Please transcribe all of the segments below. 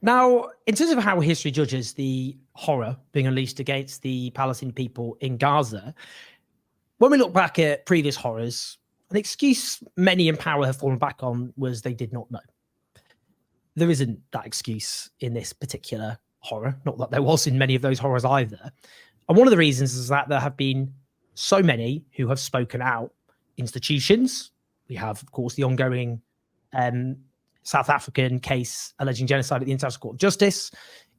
Now, in terms of how history judges the horror being unleashed against the Palestinian people in Gaza, when we look back at previous horrors, an excuse many in power have fallen back on was they did not know. There isn't that excuse in this particular horror, not that there was in many of those horrors either. And one of the reasons is that there have been so many who have spoken out. Institutions, we have, of course, the ongoing South African case alleging genocide at the International Court of Justice.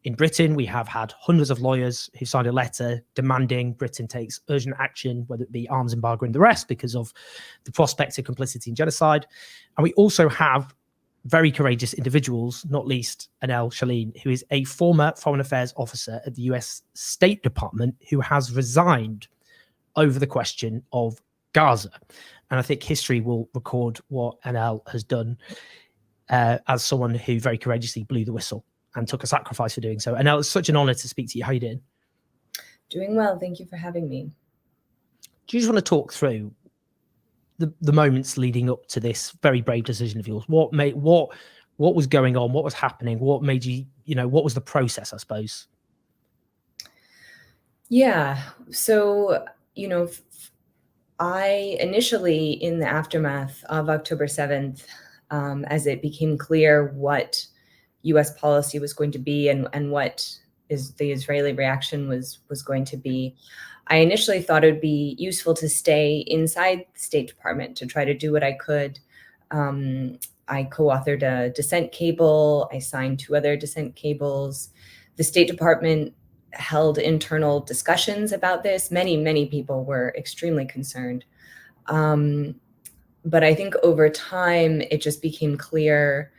In Britain, we have had hundreds of lawyers who signed a letter demanding Britain takes urgent action, whether it be arms embargo and the rest, because of the prospect of complicity in genocide. And we also have very courageous individuals, not least Annelle Sheline, who is a former foreign affairs officer at the US State Department, who has resigned over the question of Gaza. And I think history will record what Annelle has done as someone who very courageously blew the whistle and took a sacrifice for doing so. Annelle, it's such an honor to speak to you. How are you doing? Doing well. Thank you for having me. Do you just want to talk through the moments leading up to this very brave decision of yours? What was going on? What was happening? What made you, what was the process, I suppose? Yeah. So, I initially, in the aftermath of October 7th, as it became clear what U.S. policy was going to be and what the Israeli reaction was going to be, I initially thought it would be useful to stay inside the State Department to try to do what I could. I co-authored a dissent cable. I signed 2 other dissent cables. The State Department held internal discussions about this. Many people were extremely concerned. But I think over time, it just became clear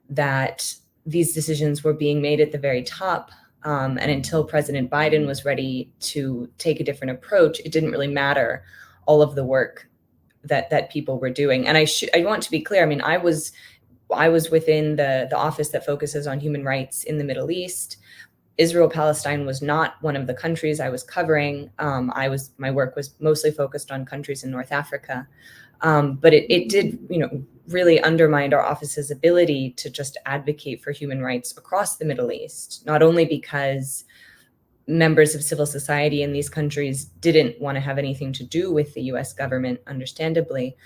that these decisions were being made at the very top. And until President Biden was ready to take a different approach, it didn't really matter all of the work that people were doing. And I want to be clear. I mean, I was within the office that focuses on human rights in the Middle East. Israel-Palestine was not one of the countries I was covering. My work was mostly focused on countries in North Africa. But it did, really undermined our office's ability to just advocate for human rights across the Middle East, not only because members of civil society in these countries didn't want to have anything to do with the US government, understandably,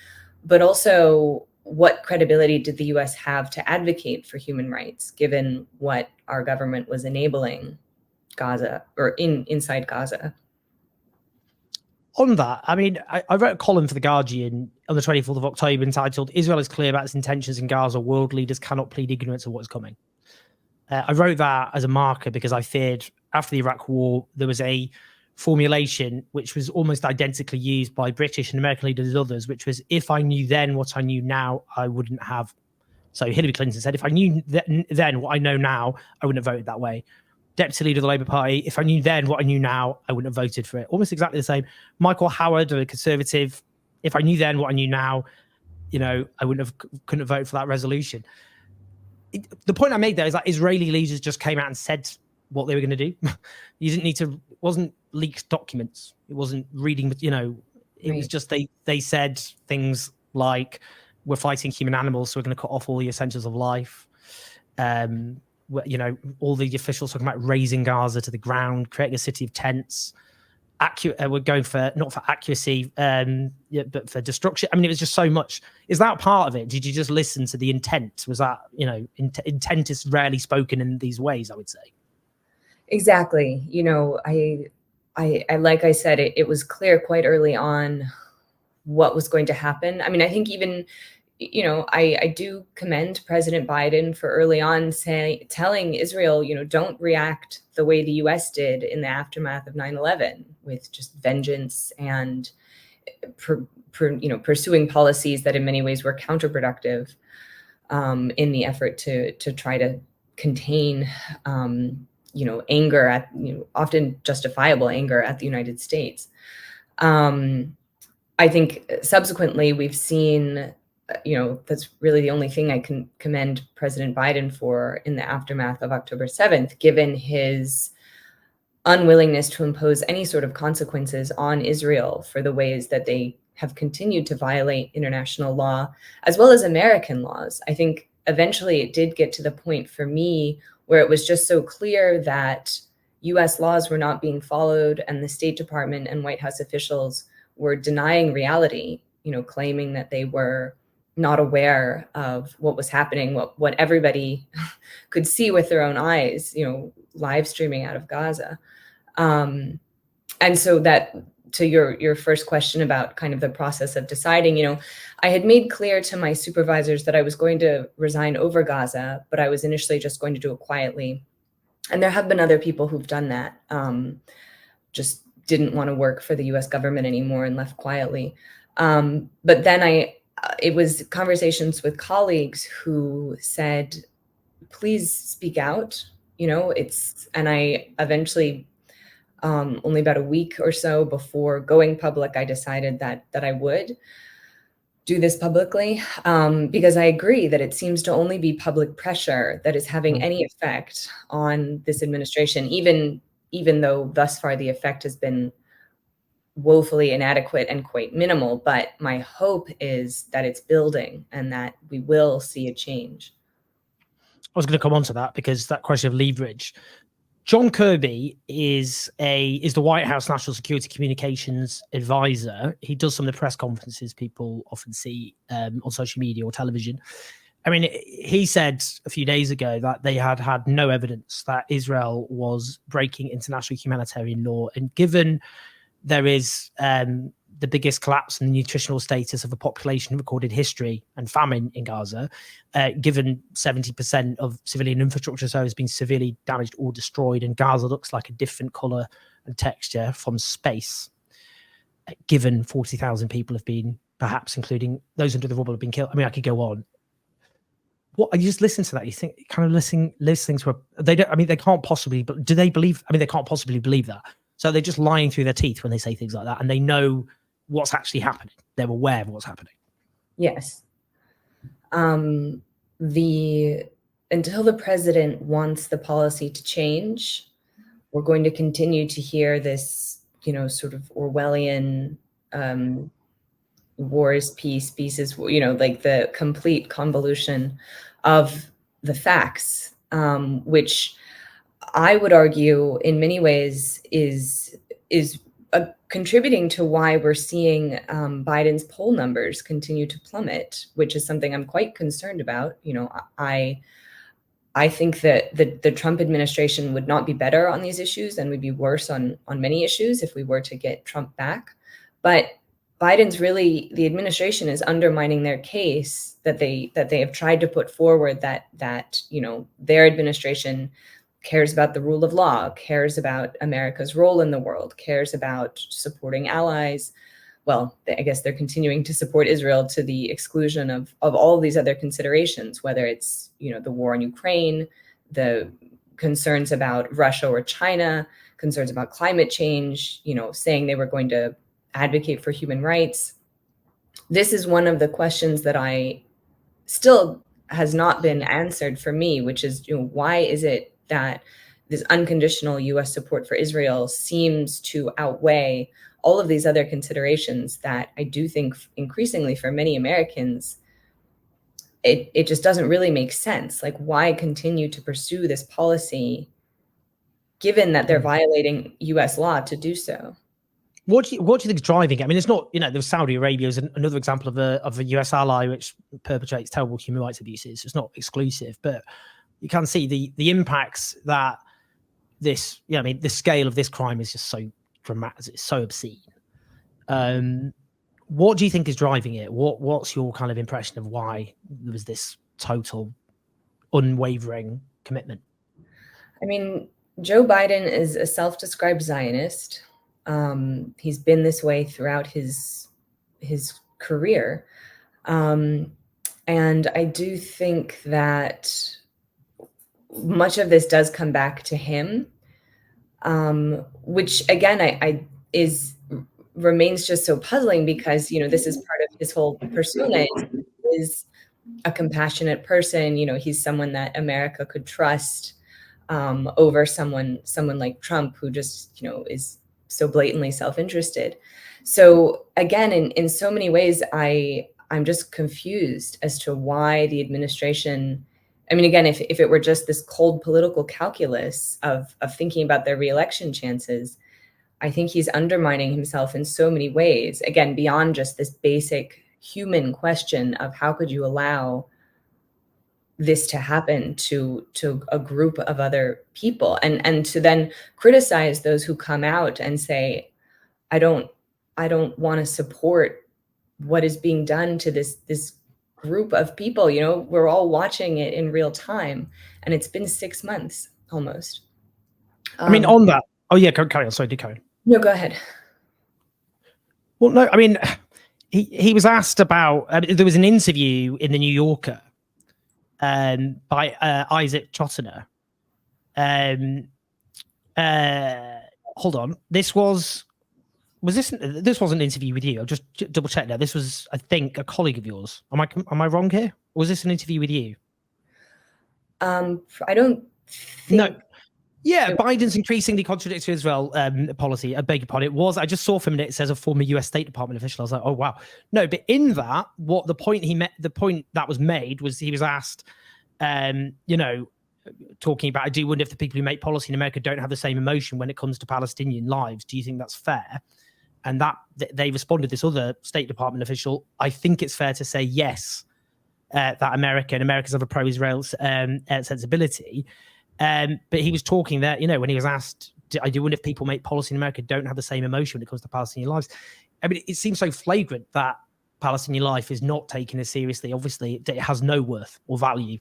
but also what credibility did the US have to advocate for human rights, given what our government was enabling Gaza or inside Gaza? On that, I mean, I wrote a column for The Guardian on the 24th of October entitled, "Israel is clear about its intentions in Gaza. World leaders cannot plead ignorance of what's coming." I wrote that as a marker because I feared after the Iraq war, there was a formulation which was almost identically used by British and American leaders and others, which was, if I knew then what I knew now, I wouldn't have. So Hillary Clinton said, if I knew then what I know now, I wouldn't have voted that way. Deputy leader of the Labour Party, if I knew then what I knew now, I wouldn't have voted for it. Almost exactly the same. Michael Howard, a Conservative, if I knew then what I knew now, I couldn't have voted for that resolution. The point I made there is that Israeli leaders just came out and said what they were going to do. You didn't need to, it wasn't leaked documents. It wasn't reading, it was just they said things like, we're fighting human animals, so we're going to cut off all the essentials of life. All the officials talking about raising Gaza to the ground, creating a city of tents. We're going for, not for accuracy, but for destruction. I mean, it was just so much. Is that part of it? Did you just listen to the intent? Was that, intent is rarely spoken in these ways, I would say. Exactly. I like I said, it was clear quite early on what was going to happen. I mean, I think even, I do commend President Biden for early on telling Israel, don't react the way the US did in the aftermath of 9/11 with just vengeance and, pursuing policies that in many ways were counterproductive in the effort to try to contain, anger at, often justifiable anger at the United States. I think subsequently we've seen, that's really the only thing I can commend President Biden for in the aftermath of October 7th, given his unwillingness to impose any sort of consequences on Israel for the ways that they have continued to violate international law, as well as American laws. I think eventually it did get to the point for me where it was just so clear that US laws were not being followed, and the State Department and White House officials were denying reality, claiming that they were not aware of what was happening, what everybody could see with their own eyes, live streaming out of Gaza. And so that, to your first question about kind of the process of deciding, I had made clear to my supervisors that I was going to resign over Gaza, but I was initially just going to do it quietly. And there have been other people who've done that, just didn't want to work for the US government anymore and left quietly. But then it was conversations with colleagues who said, please speak out. And I eventually, only about a week or so before going public, I decided that I would do this publicly, because I agree that it seems to only be public pressure that is having any effect on this administration, even though thus far the effect has been woefully inadequate and quite minimal. But my hope is that it's building and that we will see a change. I was going to come on to that, because that question of leverage. John Kirby is the White House National Security Communications Advisor. He does some of the press conferences people often see on social media or television. I mean, he said a few days ago that they had no evidence that Israel was breaking international humanitarian law. And given there is the biggest collapse in the nutritional status of a population in recorded history and famine in Gaza, given 70% of civilian infrastructure has been severely damaged or destroyed, and Gaza looks like a different color and texture from space, given 40,000 people have been, perhaps including those under the rubble, have been killed. I mean, I could go on. What, you just listen to that, you think, kind of listening to they don't, I mean, they can't possibly, but do they believe, I mean, they can't possibly believe that. So they're just lying through their teeth when they say things like that, and they know what's actually happening. They're aware of what's happening. Yes. Until the president wants the policy to change, we're going to continue to hear this, sort of Orwellian, war is peace, peace is, like the complete convolution of the facts, which I would argue in many ways is contributing to why we're seeing Biden's poll numbers continue to plummet, which is something I'm quite concerned about. I think that the Trump administration would not be better on these issues, and would be worse on many issues if we were to get Trump back. But the administration is undermining their case that they have tried to put forward, that their administration cares about the rule of law, cares about America's role in the world, cares about supporting allies. Well, I guess they're continuing to support Israel to the exclusion of all these other considerations, whether it's, the war in Ukraine, the concerns about Russia or China, concerns about climate change, saying they were going to advocate for human rights. This is one of the questions that I still has not been answered for me, which is, why is it that this unconditional US support for Israel seems to outweigh all of these other considerations that I do think increasingly for many Americans, it just doesn't really make sense. Like, why continue to pursue this policy given that they're violating US law to do so? What do you think is driving it? I mean, it's not, there's Saudi Arabia is another example of a US ally which perpetrates terrible human rights abuses. It's not exclusive, but you can see the impacts that this, the scale of this crime is just so dramatic. It's so obscene. What do you think is driving it? What's your kind of impression of why there was this total unwavering commitment? I mean, Joe Biden is a self-described Zionist. He's been this way throughout his career. And I do think that much of this does come back to him, which again, remains just so puzzling, because, this is part of his whole persona, is a compassionate person. He's someone that America could trust, over someone like Trump, who just, is so blatantly self-interested. So again, in so many ways, I'm just confused as to why the administration I mean, again, if it were just this cold political calculus of thinking about their reelection chances, I think he's undermining himself in so many ways. Again, beyond just this basic human question of how could you allow this to happen to a group of other people, and to then criticize those who come out and say, I don't want to support what is being done to this group of people. You know, we're all watching it in real time, and it's been 6 months almost. I mean, on that, oh yeah, carry on. Sorry, do carry on. No, go ahead. Well, no, I mean, he was asked about. There was an interview in the New Yorker by Isaac Chotiner. Hold on, this was this wasn't an interview with you? I'll just double check now. This was, I think, a colleague of yours. Am I wrong here? Or was this an interview with you? I don't think. No. Yeah, Biden's increasingly contradictory Israel policy. I beg your pardon. It was. I just saw for a minute. It says a former U.S. State Department official. I was like, oh wow. No, but in that, the point that was made was he was asked, talking about, I do wonder if the people who make policy in America don't have the same emotion when it comes to Palestinian lives. Do you think that's fair? And that they responded, this other State Department official, I think it's fair to say yes, that Americans have a pro-Israel sensibility. But he was talking there, when he was asked, I do wonder if people make policy in America don't have the same emotion when it comes to Palestinian lives. I mean, it seems so flagrant that Palestinian life is not taken as seriously. Obviously, it has no worth or value,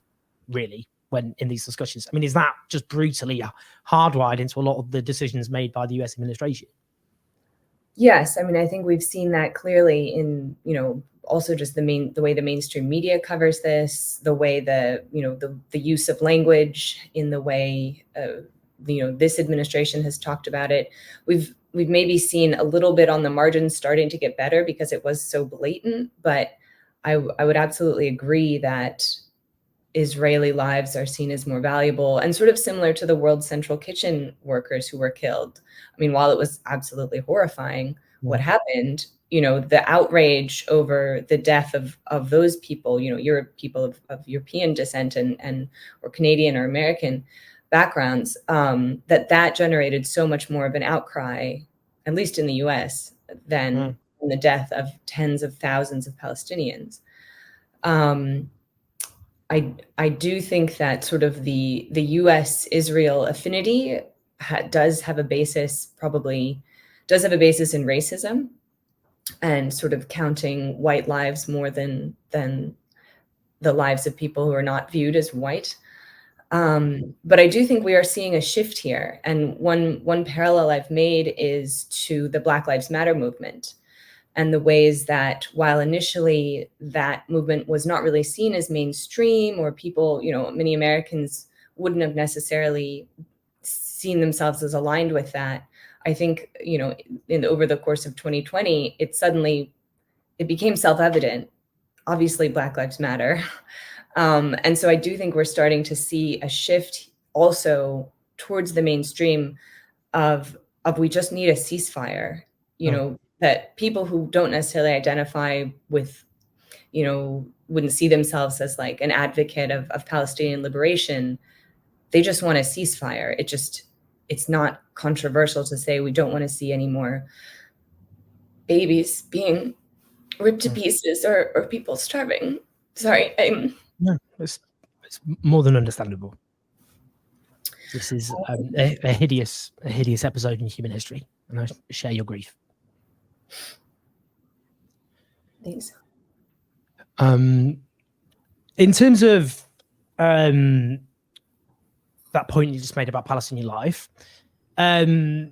really, when in these discussions. I mean, is that just brutally hardwired into a lot of the decisions made by the US administration? Yes. I mean, I think we've seen that clearly in, also just the way the mainstream media covers this, the way the use of language in the way, this administration has talked about it. We've maybe seen a little bit on the margins starting to get better because it was so blatant, but I would absolutely agree that Israeli lives are seen as more valuable, and sort of similar to the World Central Kitchen workers who were killed. I mean, while it was absolutely horrifying what happened, the outrage over the death of those people, people of European descent and or Canadian or American backgrounds, that generated so much more of an outcry, at least in the US, than the death of tens of thousands of Palestinians. I do think that sort of the US-Israel affinity does have a basis in racism and sort of counting white lives more than the lives of people who are not viewed as white. But I do think we are seeing a shift here. And one parallel I've made is to the Black Lives Matter movement, and the ways that while initially that movement was not really seen as mainstream, or people, many Americans wouldn't have necessarily seen themselves as aligned with that, I think, over the course of 2020, it became self-evident. Obviously, Black Lives Matter. And so I do think we're starting to see a shift also towards the mainstream of we just need a ceasefire, that people who don't necessarily identify with, wouldn't see themselves as like an advocate of Palestinian liberation. They just want a ceasefire. It's not controversial to say we don't want to see any more babies being ripped to pieces or people starving. Sorry. No, it's more than understandable. This is a hideous episode in human history, and I share your grief. Thanks. In terms of that point you just made about Palestinian life, Joe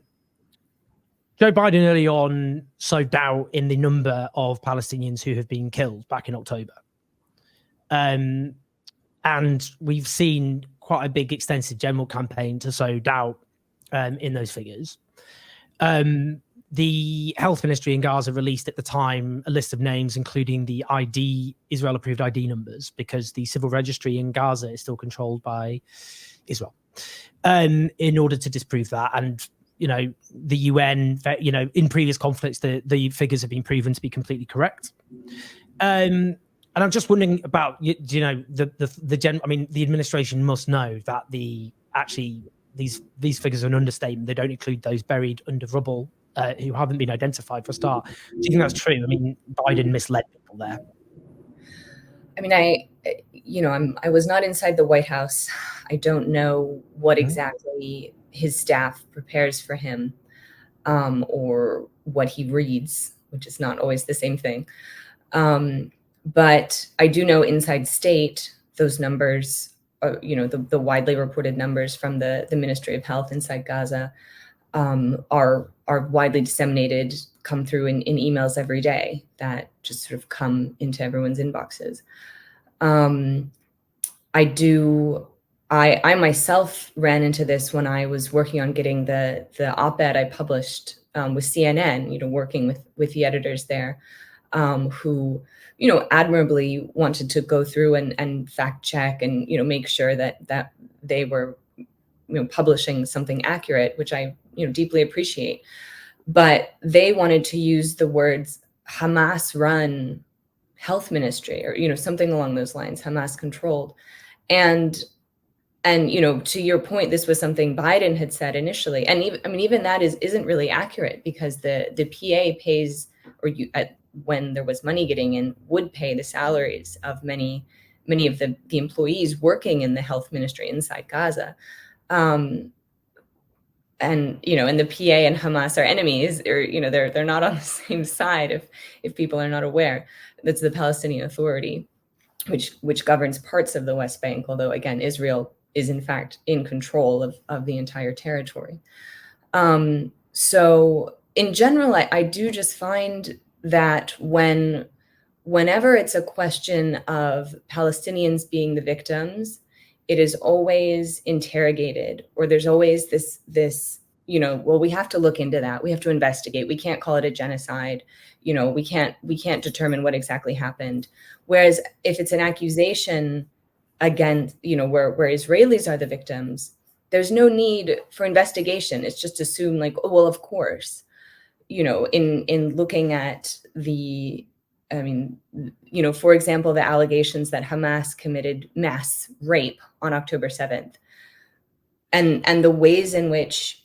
Biden early on sowed doubt in the number of Palestinians who have been killed back in October. And we've seen quite a big, extensive general campaign to sow doubt in those figures. The health ministry in Gaza released at the time a list of names, including the Israel-approved ID numbers, because the civil registry in Gaza is still controlled by Israel, in order to disprove that. And, the UN, in previous conflicts, the figures have been proven to be completely correct. And And I'm just wondering about, the administration must know that these figures are an understatement. They don't include those buried under rubble who haven't been identified for a start. Do you think that's true? I mean, Biden misled people there. I mean, I was not inside the White House. I don't know what exactly his staff prepares for him, or what he reads, which is not always the same thing. But I do know inside state, those numbers, the widely reported numbers from the Ministry of Health inside Gaza, are widely disseminated, come through in emails every day that just sort of come into everyone's inboxes. I myself ran into this when I was working on getting the op-ed I published with CNN, working with the editors there, who, admirably wanted to go through and fact check and, make sure that they were, publishing something accurate, which I, deeply appreciate. But they wanted to use the words Hamas run health ministry, or, something along those lines, Hamas controlled. And, to your point, this was something Biden had said initially. And even that isn't really accurate, because the PA pays, or when there was money getting in, would pay the salaries of many of the employees working in the health ministry inside Gaza. And the PA and Hamas are enemies, or they're not on the same side, if people are not aware. That's the Palestinian Authority, which governs parts of the West Bank, although again Israel is in fact in control of the entire territory. So in general, I do just find that whenever it's a question of Palestinians being the victims, it is always interrogated, or there's always this, well, we have to look into that. We have to investigate. We can't call it a genocide. We can't determine what exactly happened. Whereas if it's an accusation against, where Israelis are the victims, there's no need for investigation. It's just assumed like, oh, well, of course, in looking at for example, the allegations that Hamas committed mass rape on October 7th, and the ways in which,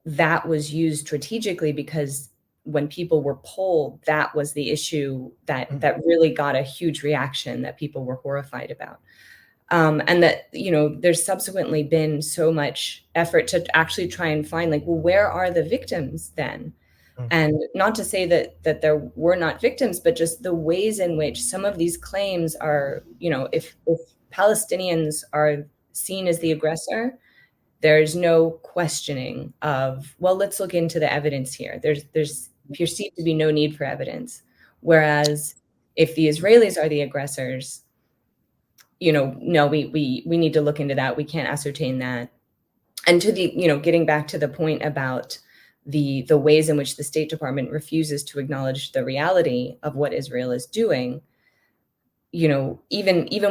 that was used strategically, because when people were polled, that was the issue that really got a huge reaction that people were horrified about. And that, there's subsequently been so much effort to actually try and find, like, well, where are the victims then? And not to say that there were not victims, but just the ways in which some of these claims are, if Palestinians are seen as the aggressor, there's no questioning of, well, let's look into the evidence here. There's perceived to be no need for evidence. Whereas if the Israelis are the aggressors, no, we need to look into that. We can't ascertain that. And to the, getting back to the point about the ways in which the State Department refuses to acknowledge the reality of what Israel is doing, even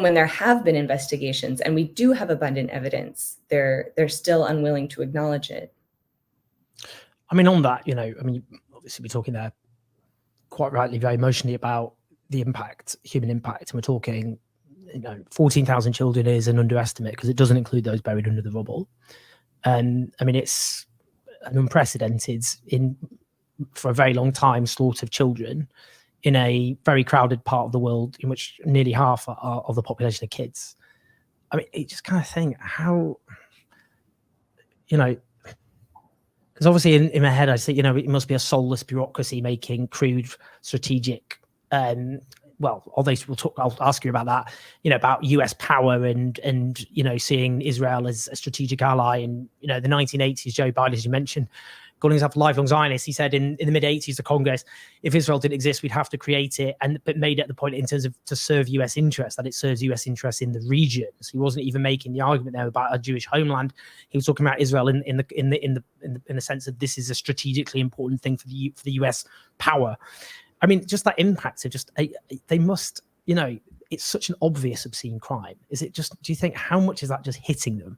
when there have been investigations and we do have abundant evidence, they're still unwilling to acknowledge it. I mean, on that, obviously we're talking there quite rightly, very emotionally about the impact, human impact, and we're talking, 14,000 children is an underestimate, because it doesn't include those buried under the rubble. And it's an unprecedented, for a very long time, slaughter of children in a very crowded part of the world, in which nearly half of the population are kids. I mean, it just kind of think how, because obviously in my head I say, it must be a soulless bureaucracy making crude strategic, although I'll ask you about that, about US power and seeing Israel as a strategic ally. And, the 1980s, Joe Biden, as you mentioned, calling himself a lifelong Zionist, he said in the mid-80s to Congress, if Israel didn't exist, we'd have to create it, but made it the point in terms of to serve US interests, that it serves US interests in the region. So he wasn't even making the argument there about a Jewish homeland. He was talking about Israel in the sense that this is a strategically important thing for the US power. I mean, just that impact of just, they must, it's such an obvious obscene crime. Is it just, do you think, how much is that just hitting them?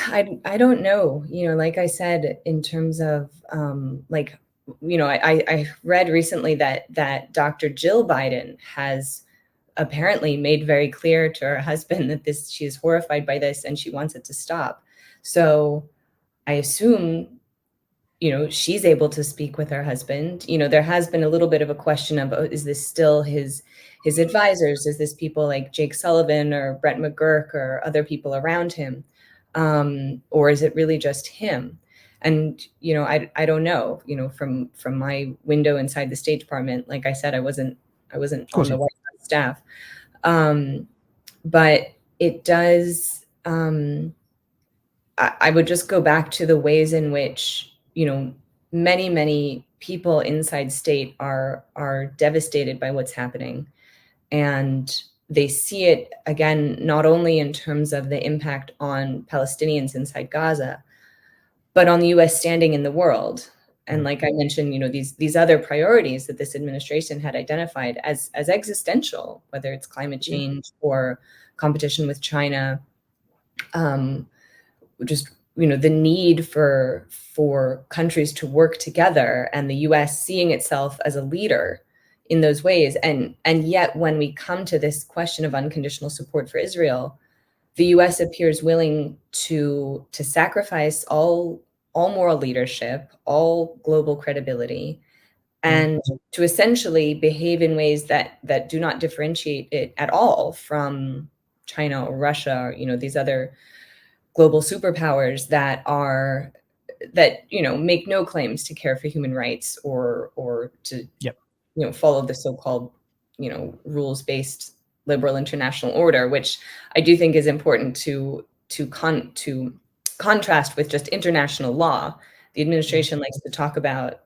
I don't know, like I said, in terms of I read recently that Dr. Jill Biden has apparently made very clear to her husband that she is horrified by this and she wants it to stop. So I assume, she's able to speak with her husband. There has been a little bit of a question of, is this still his advisors? Is this people like Jake Sullivan or Brett McGurk or other people around him? Or is it really just him? And, I don't know, from my window inside the State Department, like I said, I wasn't on the White House staff. But it does, I would just go back to the ways in which, many, many people inside state are devastated by what's happening. And they see it, again, not only in terms of the impact on Palestinians inside Gaza, but on the US standing in the world. And like I mentioned, these other priorities that this administration had identified as existential, whether it's climate change or competition with China, just the need for countries to work together, and the US seeing itself as a leader in those ways. And yet when we come to this question of unconditional support for Israel, the US appears willing to sacrifice all moral leadership, all global credibility, and to essentially behave in ways that do not differentiate it at all from China or Russia, or these other global superpowers that make no claims to care for human rights or to follow the so-called rules-based liberal international order, which I do think is important to contrast with just international law. The administration likes to talk about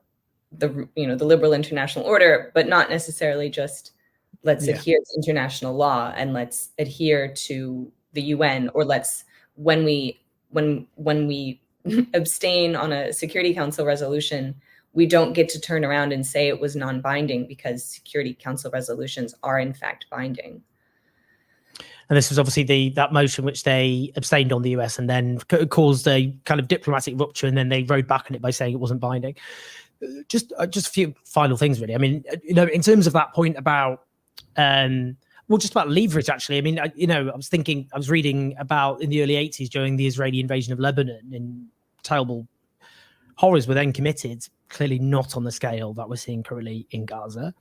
the liberal international order, but not necessarily just let's adhere to international law and let's adhere to the UN, or when we abstain on a Security Council resolution, we don't get to turn around and say it was non-binding, because Security Council resolutions are in fact binding. And this was obviously that motion which they abstained on the US and then caused a kind of diplomatic rupture, and then they rode back on it by saying it wasn't binding. Just a few final things, really. I mean, in terms of that point about, just about leverage, actually. I mean, I was reading about in the early 80s during the Israeli invasion of Lebanon, and terrible horrors were then committed, clearly not on the scale that we're seeing currently in Gaza.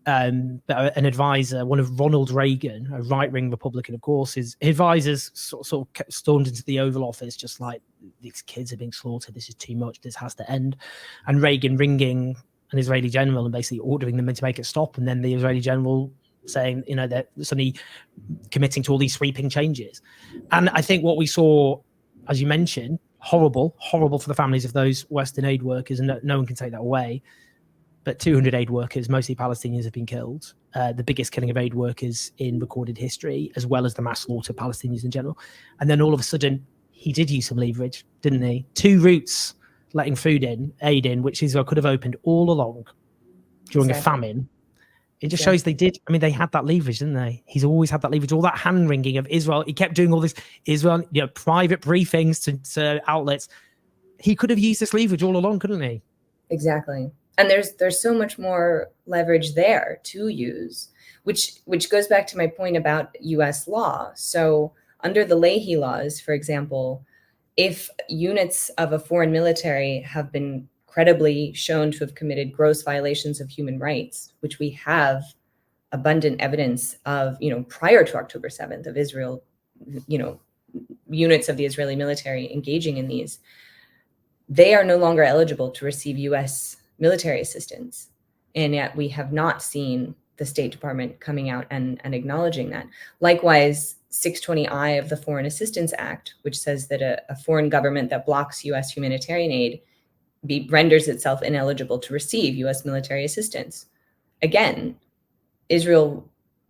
But an advisor, one of Ronald Reagan, a right-wing Republican, of course, his advisors sort of stormed into the Oval Office just like, these kids are being slaughtered, this is too much, this has to end. And Reagan ringing an Israeli general and basically ordering them to make it stop. And then the Israeli general saying, they're suddenly committing to all these sweeping changes. And I think what we saw, as you mentioned, horrible for the families of those Western aid workers, and no one can take that away. But 200 aid workers, mostly Palestinians, have been killed. The biggest killing of aid workers in recorded history, as well as the mass slaughter of Palestinians in general. And then all of a sudden, he did use some leverage, didn't he? 2 routes letting aid in, which Israel could have opened all along during a famine. It just shows they did. I mean, they had that leverage, didn't they? He's always had that leverage, all that hand wringing of Israel. He kept doing all this Israel, private briefings to outlets. He could have used this leverage all along, couldn't he? Exactly. And there's so much more leverage there to use, which goes back to my point about US law. So under the Leahy laws, for example, if units of a foreign military have been credibly shown to have committed gross violations of human rights, which we have abundant evidence of, prior to October 7th, of Israel, units of the Israeli military engaging in these, they are no longer eligible to receive US military assistance. And yet we have not seen the State Department coming out and acknowledging that. Likewise, 620I of the Foreign Assistance Act, which says that a foreign government that blocks US humanitarian aid renders itself ineligible to receive US military assistance. Again, Israel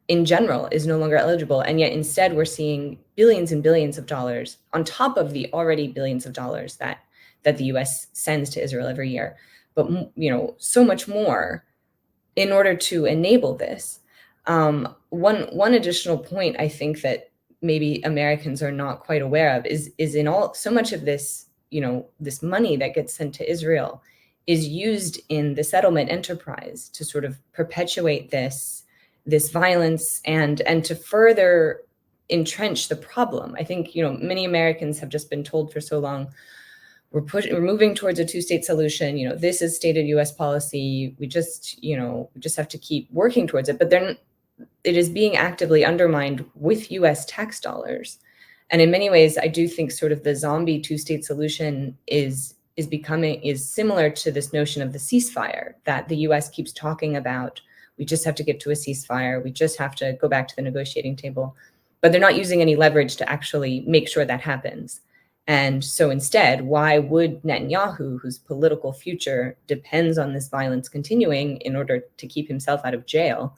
in general is no longer eligible. And yet instead we're seeing billions and billions of dollars on top of the already billions of dollars that the US sends to Israel every year. But, so much more in order to enable this. One additional point I think that maybe Americans are not quite aware of is in so much of this, this money that gets sent to Israel is used in the settlement enterprise to sort of perpetuate this violence and to further entrench the problem. I think, many Americans have just been told for so long, we're moving towards a two-state solution. This is stated U.S. policy. We just have to keep working towards it. But then it is being actively undermined with U.S. tax dollars. And in many ways, I do think sort of the zombie two-state solution is similar to this notion of the ceasefire that the U.S. keeps talking about. We just have to get to a ceasefire. We just have to go back to the negotiating table. But they're not using any leverage to actually make sure that happens. And so instead, why would Netanyahu, whose political future depends on this violence continuing in order to keep himself out of jail,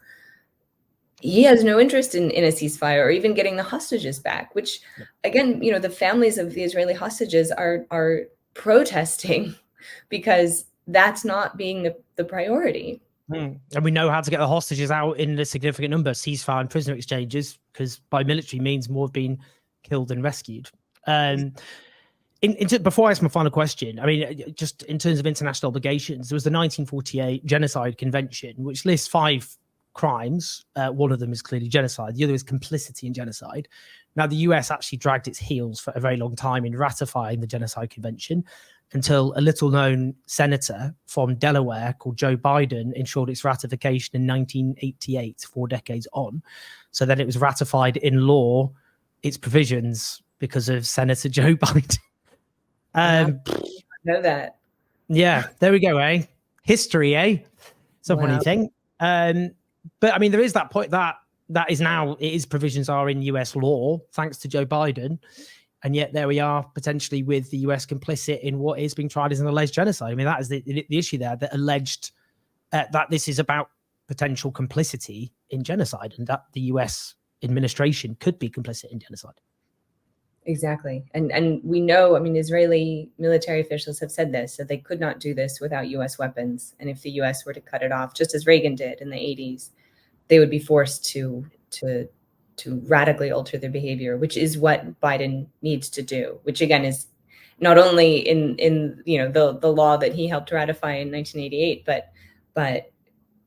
he has no interest in a ceasefire or even getting the hostages back, which, again, the families of the Israeli hostages are protesting because that's not being the priority. And we know how to get the hostages out in a significant number, ceasefire and prisoner exchanges, because by military means, more have been killed than rescued. Before I ask my final question, I mean, just in terms of international obligations, there was the 1948 Genocide Convention, which lists 5 crimes. One of them is clearly genocide. The other is complicity in genocide. Now, the US actually dragged its heels for a very long time in ratifying the Genocide Convention until a little-known senator from Delaware called Joe Biden ensured its ratification in 1988, 4 decades on. So then it was ratified in law, its provisions, because of Senator Joe Biden. I know that. Yeah, there we go, eh? History, eh? It's a funny Wow. thing. But I mean, there is that point that is now, provisions are in US law, thanks to Joe Biden. And yet there we are, potentially with the US complicit in what is being tried as an alleged genocide. I mean, that is the issue there, that alleged that this is about potential complicity in genocide and that the US administration could be complicit in genocide. Exactly. And we know, I mean, Israeli military officials have said this, that they could not do this without US weapons. And if the US were to cut it off, just as Reagan did in the 80s, they would be forced to radically alter their behavior, which is what Biden needs to do, which again is not only in the law that he helped ratify in 1988, but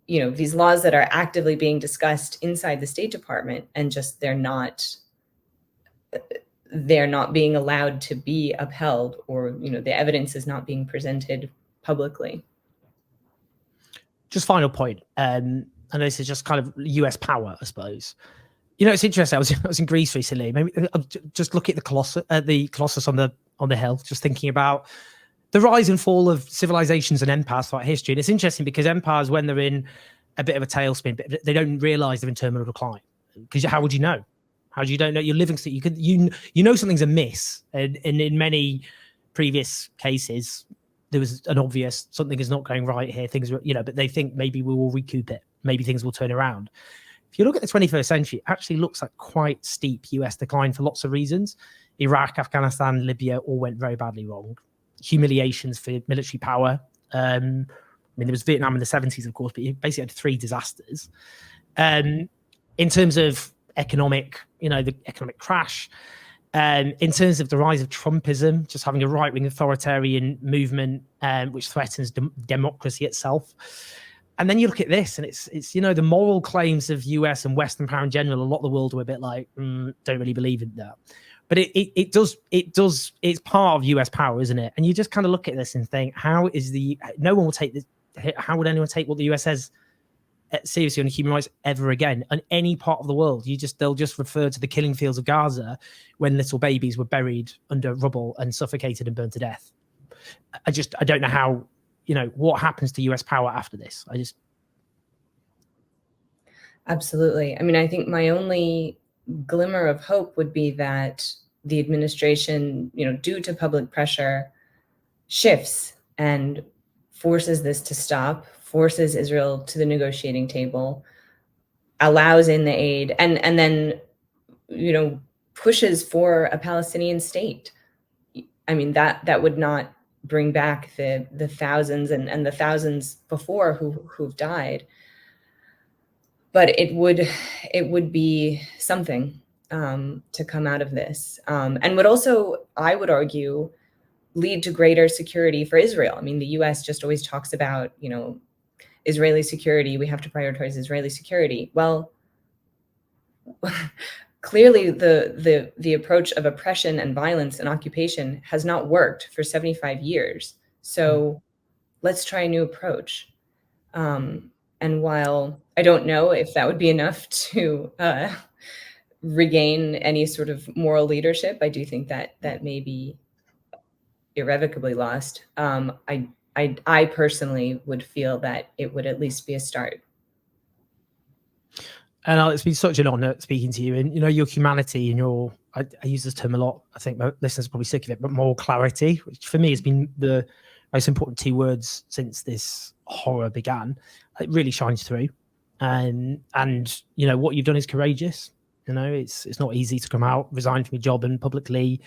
these laws that are actively being discussed inside the State Department, and just they're not being allowed to be upheld, or the evidence is not being presented publicly. Just final point, and this is just kind of US power, I suppose. It's interesting. I was in Greece recently. Maybe just look at the Colossus on the hill. Just thinking about the rise and fall of civilizations and empires throughout history. And it's interesting because empires, when they're in a bit of a tailspin, they don't realize they're in terminal decline. Because how would you know? How do you don't know? You're living, so you know something's amiss. And in many previous cases, there was an obvious something is not going right here. Things are, but they think maybe we will recoup it. Maybe things will turn around. If you look at the 21st century, it actually looks like quite steep US decline for lots of reasons. Iraq, Afghanistan, Libya all went very badly wrong. Humiliations for military power. I mean, there was Vietnam in the 70s, of course, but you basically had 3 disasters. In terms of economic, the economic crash, in terms of the rise of Trumpism, just having a right-wing authoritarian movement, which threatens democracy itself. And then you look at this, and it's the moral claims of US and Western power in general. A lot of the world were a bit like, don't really believe in that. But it's part of US power, isn't it? And you just kind of look at this and think, how would anyone take what the US says seriously on human rights ever again? On any part of the world, they'll just refer to the killing fields of Gaza when little babies were buried under rubble and suffocated and burned to death. I don't know how. What happens to US power after this? Absolutely. I mean, I think my only glimmer of hope would be that the administration, due to public pressure, shifts and forces this to stop, forces Israel to the negotiating table, allows in the aid, and then, pushes for a Palestinian state. I mean, that would not bring back the thousands and the thousands before who've died, but it would be something to come out of this, and would also, I would argue, lead to greater security for Israel. I mean, the US just always talks about, Israeli security. We have to prioritize Israeli security. Well, clearly the approach of oppression and violence and occupation has not worked for 75 years. So let's try a new approach. And while I don't know if that would be enough to regain any sort of moral leadership, I do think that may be irrevocably lost. I personally would feel that it would at least be a start. And it's been such an honor speaking to you, and your humanity and your, I use this term a lot. I think my listeners are probably sick of it, but moral clarity, which for me has been the most important 2 words since this horror began. It really shines through. And what you've done is courageous. It's not easy to come out, resign from your job and publicly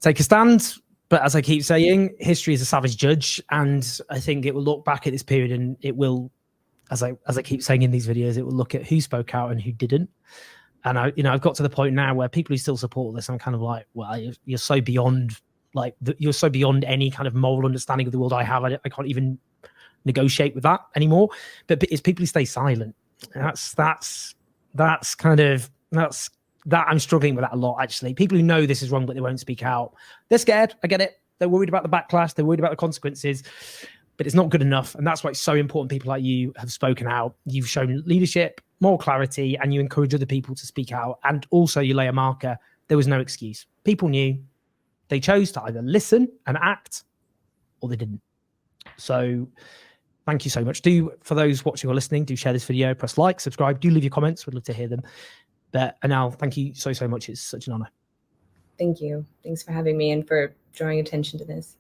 take a stand. But as I keep saying, history is a savage judge. And I think it will look back at this period and it will, as I keep saying in these videos, it will look at who spoke out and who didn't. And I've got to the point now where people who still support this, I'm kind of like, well, you're so beyond, you're so beyond any kind of moral understanding of the world I have. I can't even negotiate with that anymore. But it's people who stay silent. That's I'm struggling with that a lot, actually. People who know this is wrong, but they won't speak out. They're scared. I get it. They're worried about the backlash. They're worried about the consequences. But it's not good enough. And that's why it's so important people like you have spoken out. You've shown leadership, moral clarity, and you encourage other people to speak out. And also you lay a marker. There was no excuse. People knew. They chose to either listen and act, or they didn't. So thank you so much. For those watching or listening, do share this video, press like, subscribe, do leave your comments. We'd love to hear them. But Annelle, thank you so much. It's such an honor. Thank you. Thanks for having me and for drawing attention to this.